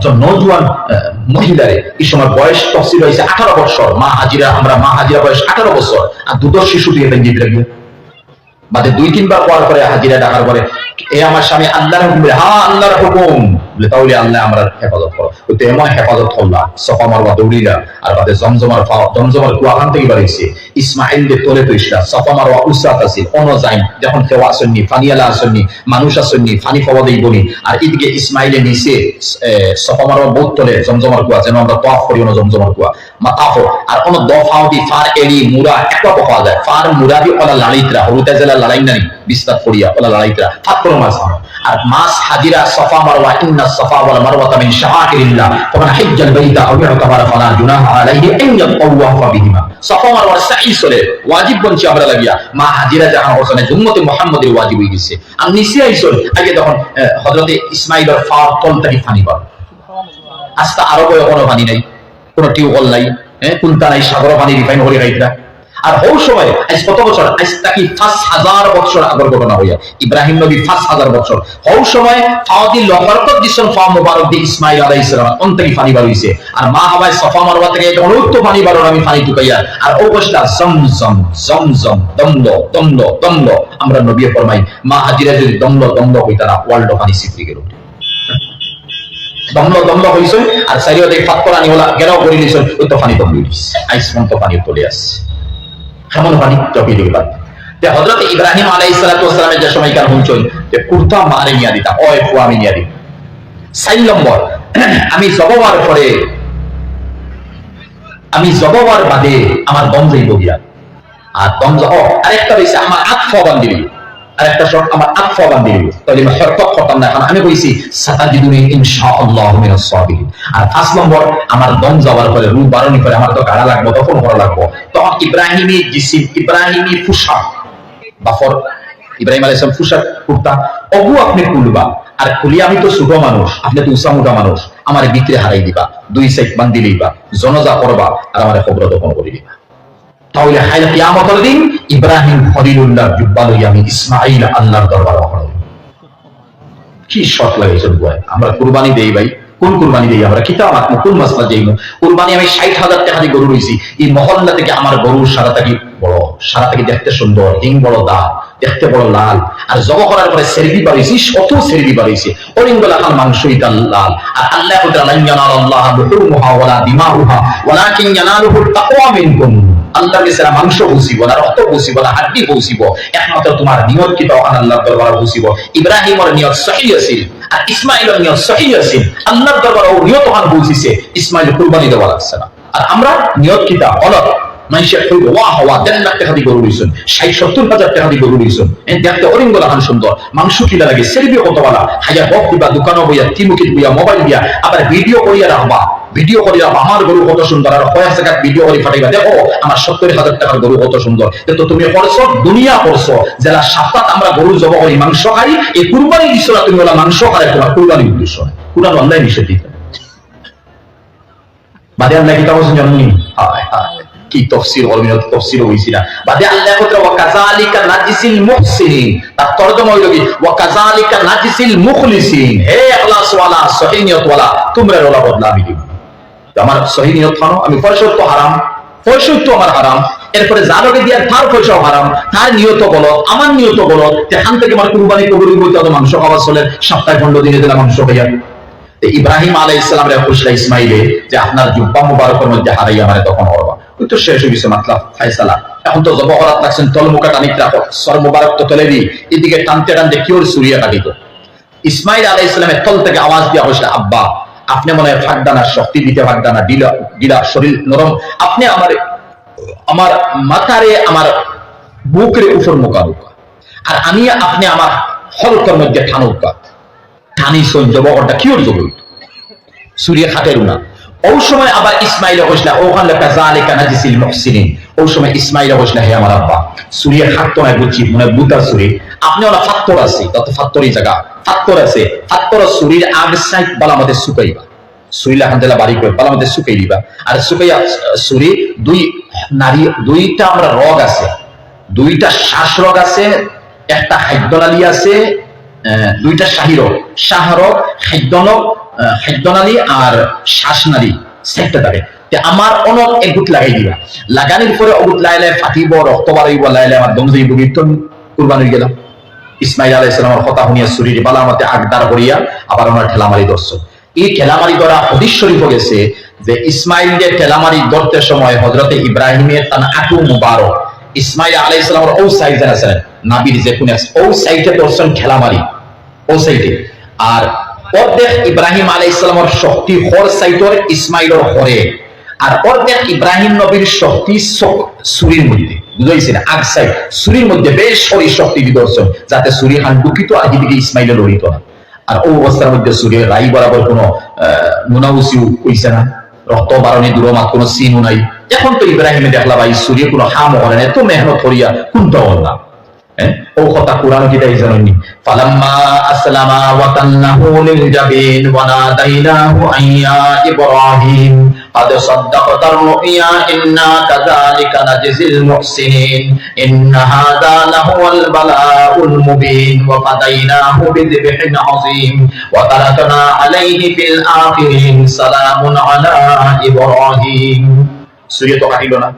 একজন নজওয়ান মহিলারে এই সময় বয়স তফসিল হয়েছে 18 বছর, মা হাজিরা বয়স 18 বছর, আর দুধর শিশুটি এটা জিতে রাখবে বাদে 2-3 বার পর করে হাজিরা ডাকার পরে এ আমার স্বামী আল্লাহর হুকুম, হ্যাঁ আল্লাহর হুকুম বলে, তাহলে আল্লাহ আমরা হেফাজত করো। তো এমন হেফাজত হল্লা সফা মারওয়া দৌড়িলা, আর বাদে জমজমার কুয়াখান থেকে বাড়িছে ইসমাইল দে তোলে তো ইসরা সফা মারওয়া উসাত আছে অনজাইন, যখন কেউ আসেননি ফানিয়ালা আসেননি মানুষ আসেননি ফানি ফওয়া দেইবনি, আর এদিকে ইসমাইলে নিচে সফা মারওয়া বহুত তোলে জমজমার কুয়া, যেন আমরা তাওয়াফ করি না জমজমার কুয়া মাতাফো, আর কোন দফাও দি ফার এলি মুরা একটা পাওয়া যায়, ফার মুরা দি ওলা লালিতরা হলুদা জেলা লালাই নানি বিস্তার ফড়িয়া ওলা লালিতরা ফাতর মাছ, আর মাস হাজিরা সফা মারওয়া ইন্না সফা ওয়াল মারওয়াতা মিন শাআইরিল্লাহ ফামান হাজ্জাল বাইতা আও ইয়াতাবারা ফালা জুনাহা আলাইহি আন ইয়াতাওয়াফা বিহিমা। সফা মারওয়া সাই সলে ওয়াজিব বনছি আমরা লাগিয়া মা হাজিরা জাহান হোসেনের উম্মতে মুহাম্মদের ওয়াজিব হয়ে গেছে। আর নিচে আইসল আগে তখন হযরতে ইসমাইলের ফার তলতাকি পানি বার, আস্তা আরবে কোনো পানি নাই, কোনো টিউবওয়েল নাই, কুলতা নাই, সাগর পানি রিফাইন করে রাইতরা। আর ওই সময় আজ কত বছর, আজ তাকি 5000 বছর আগের ঘটনা হইয়া ইব্রাহিম নবী 5000 বছর ওই সময় ফাওদি লবরকত দিছন ফা মুবারক দি ইসমাইল আলাইহিস সালাম অন্তরি পানি বার হইছে, আর মা হাওয়ায় সফা মারওয়া থেকে অনন্ত পানি বার আমি পানি টুকাইয়া, আর ও বসলা জমজম জমজম দমলো দমলো দমলো। আমরা নবী ফরমাই মা হাজিরা যদি দমলো দমলো কইতারা ওয়ার্ল্ড পানি সিফরি গেল, দমলো দমলো হইছে, আর সারিয়তে ফাতকরা নিওলা গেরাও করি নিছন ওই তো পানি দমলি আইস মন তো পানি চলে আসছে কেমন পানি চপি দিবা। হযরত ইব্রাহিম আলাইহিস সালাতু ওয়াস সালামের যে সময়কার হুঁচল যে কুর্তা মারে নিয়া দিতা ওই ফুয়া আমি নিয়া দিই 4 নম্বর আমি জববার বাদে আমার দম যাইব গিয়া, আর দম যাব আরেকটা হইছে আমার আতফা বান্দিবি, আরেকটা শর্ট আমার আতফা বান্দিবি, তাহলে আমি হরকত করতাম না, এখন আমি কইছি সাতাজিদুনি ইনশাআল্লাহু মিনাস সাবিরিন। আর 5 নম্বর আমার দম যাওয়ার পরে রূপ বারণি করে আমার তো গাড়া লাগবে, তখন করা লাগবে, তখন ইব্রাহিমী জিসিম ইব্রাহিমী পোশাক বাফর ইব্রাহিম আলাইহিস সালাম পোশাক কুর্তা ওগু আপনি খুলবা, আর খুলি আমি তো ছোট মানুষ, আপনি তো উসামুটা মানুষ, আমার বিক্রি হারাই দিবা, 2 সাইড বান্ধি লইবা, জনজা করবা, আর আমার কবর দফন করে দিবা। তাহলে হায় কিয়ামতের দিন ইব্রাহিম খলিলুল্লাহ জুব্বা লইয়া আমি ইসমাঈল আল্লাহর দরবারে হাজির। কি শর্ত লাগাইছে ভাই, আমরা কুরবানি দেই ভাই, কোন কুরবানি দেই আমরা, কিতাব আপনি কোন মাসলা দেই কুরবানি। আমি 60,000 টাকা দিয়ে গরু রইছি, এই মহল্লা থেকে আমার গরু সারা থাকি বড়, সারা থাকি দেখতে সুন্দর, হিং বড় দা দেখতে বড় লাল, আর জব করার পরে সেরবি বাড়িয়েছি, শত সেরবি বাড়িয়েছে, অরিঙ্গলা খান মাংসই তার লাল। আর আল্লাহ লান ইয়ানালাল্লাহ লুহুমুহা ওয়ালা দিমাউহা ওয়ালাকিন ইয়ানালুহু তাকওয়া মিনকুম। আল্লাহর কাছে মাংস বসিব না, রক্ত বসিব না, হাড্ডি বসিব, একমাত্র তোমার নিয়ত কি তখন আল্লাহর দরবারে বসিব। ইব্রাহিমের নিয়ত সহিহ আছিল, আর ইসমাঈলের নিয়ত সহিহ আছিল, আল্লাহর দরবারে ও নিয়ত ওখানে বসিছে, ইসমাঈল কুরবানি দেওয়া লাগছে না। আর আমরা নিয়ত কিটা গলত, মানুষের হইব ওয়াহ ওয়াহ 1.5 লাখ টাকা দিয়ে গরু লইছেন, 60-70 হাজার টাকা দিয়ে গরু লইছেন, দেখতে অরিঙ্গলা খান সুন্দর, মাংস কিলা লাগে, সেরবি কতওয়ালা, হাজার বক দিবা, দোকানও বইয়া, তিমুকিত বইয়া, মোবাইল দিয়া, আবার ভিডিও করিয়া রাখবা, ভিডিও করিয়া আমার গরু কত সুন্দর, আর কয়েক জায়গা ভিডিও করে ফাটাইবা, দেখো আমার 70,000 টাকার গরু কত সুন্দর। তো তুমি করছো দুনিয়া করছো, যারা সাপ্তাহ আমরা গরু জব করি মাংস খাই, এই কুরবানি দিচ্ছ না তুমি, ওলা মাংস খাই তোমার কুরবানি উদ্দেশ্য নয়, কুরআন আল্লাহ নিষেধ দিতে বাদে আল্লাহ কি তাও জানেননি। হায় হায় কি তাফসীর অলমিনত তাফসীর হইছিল বাদে আল্লাহ কতরা ওয়া কাযালিকা নাজিসিল মুহসিনিন, তার তরজমা হইল কি ওয়া কাযালিকা নাজিসিল মুখলিসিন। হে ইখলাস ওয়ালা সহিহ নিয়ত ওয়ালা তোমরা ওলা বদলা আমি দিব। আমার সহিহ নিয়ত খানো, আমি পয়সা তো হারাম, পয়সা তো আমার হারাম, এরপরে জালকে দিয়া তার পয়সাও হারাম, তার নিয়ত বলো আমার নিয়ত বলো, যেখান থেকে আমার কুরবানি কবুল হইতে হবে মাংস খাওয়া চলে, সপ্তাহে 15 দিনে দিলাম মাংস খাইয়া। ইব্রাহিম আলাইহিস সালাম রে খুশলা ইসমাঈলে যে আপনার জুব্বা মুবারকের মধ্যে হারাইয়া মানে তখন হরবা, ওই তো শেষ হয়ে গেছে মাতলাব ফায়সালা। এখন তো জব করাত লাগছেন, তল মুকা টানিত রাখো, সর মুবারক তো তলে দি, এদিকে টানতে টানতে কিওর সুরিয়া কাটিত। ইসমাঈল আলাইহিস সালামের তল থেকে আওয়াজ দিয়া হইছে আব্বা আপনি মনে হয় ফাঁকদানা শক্তি দিতে পারদানা দিলা শরীর নরম, আপনি আমার মাথারে আমার বুকের উপর মোকারুকা, আর আমি আপনি আমার হলকের মধ্যে ঠানুকা টানি সন জবরটা কিওর জব সুরিয়া খাটেরু না। ওই সময় আবার ইসমাঈল হইসলা ওখানে কাযালিকা নাজিসিল মুহসিনিন, ওই সময় ইসমাঈল হইসলা হে আমার আব্বা সুরিয়া খাটতো না বুঝছি মানে বুতা সুরি, আপনি ওরা ফাত্তর আছে, তত ফাত্তরই জায়গা ফাত্তর আছে, ফাত্তর সুরির আগ সাইড বালা মধ্যে শুকাইবা, সুরিলা হান্দেলা বাড়ি করে বালা মধ্যে শুকাই দিবা, আর শুকাইয়া সুরি দুইটা আমরা রগ আছে, দুইটা শ্বাস রগ আছে, একটা খাদ্যনালী আছে, দুইটা শাহিরক, শাহরক, খাদ্যনালী আর শ্বাসনালী সেটটা থাকে। আমার অনক এগুত লাগাই দিবা, লাগানির পরে অগুত লাইলে ফাটিব, রক্ত বাড়াইব, লাইলে আমার দম যাইব, কীর্তন কুরবানির গেলাম। ইসমাইল আলাইহিস সালামের কথা শুনিয়া সুরির বালামতে আগদার করিয়া আবার আমার ঠেলামারি ধরছে। এই ঠেলামারি ধরা হাদিস শরীফ গেছে যে ইসমাইল যে ঠেলামারি ধরতে সময় হযরতে ইব্রাহিমের তান আটু মুবারক ইসমাইল আলাইহিস সালামের ও সাইজে আছেন, নাবির যে কোন ও সাইডে ধরছেন ঠেলামারি, ও সাইডে। আর অর্ধেক ইব্রাহিম আলাইহিস সালামের শক্তি হর সাইডর ইসমাইলের হরে, আর অর্ধেক ইব্রাহিম নবীর শক্তি সুরির মধ্যে, বুঝাইছে না? আগ সাইড সুরির মধ্যে বেশ শরীর শক্তি বিদর্শন, যাতে সুরি খান দুঃখিত আর দিকে ইসমাইলের লড়িত না। আর ও অবস্থার মধ্যে সুরের রাই বরাবর কোনো মুনাউসিও কইছে না, রক্ত বারণী দূরমাত কোনো সিনও নাই। এখন তো ইব্রাহিমে দেখলা ভাই সুরিয়ে কোনো হাম হলে না, এত মেহনত করিয়া কোনটা হল না। ও কথা কোরআন কিতাই জানেননি, ফালাম্মা আসলামা ওয়া তান্নাহু লিল জাবিন ওয়া নাদাইনাহু আইয়া ইব্রাহিম قد صدقت الرؤيا إنا كذلك نجزي المحسنين إن هذا لهو البلاء المبين وفديناه بذبح عظيم وتركنا عليه في الآخرين سلام على إبراهيم. سورة কাটিল না?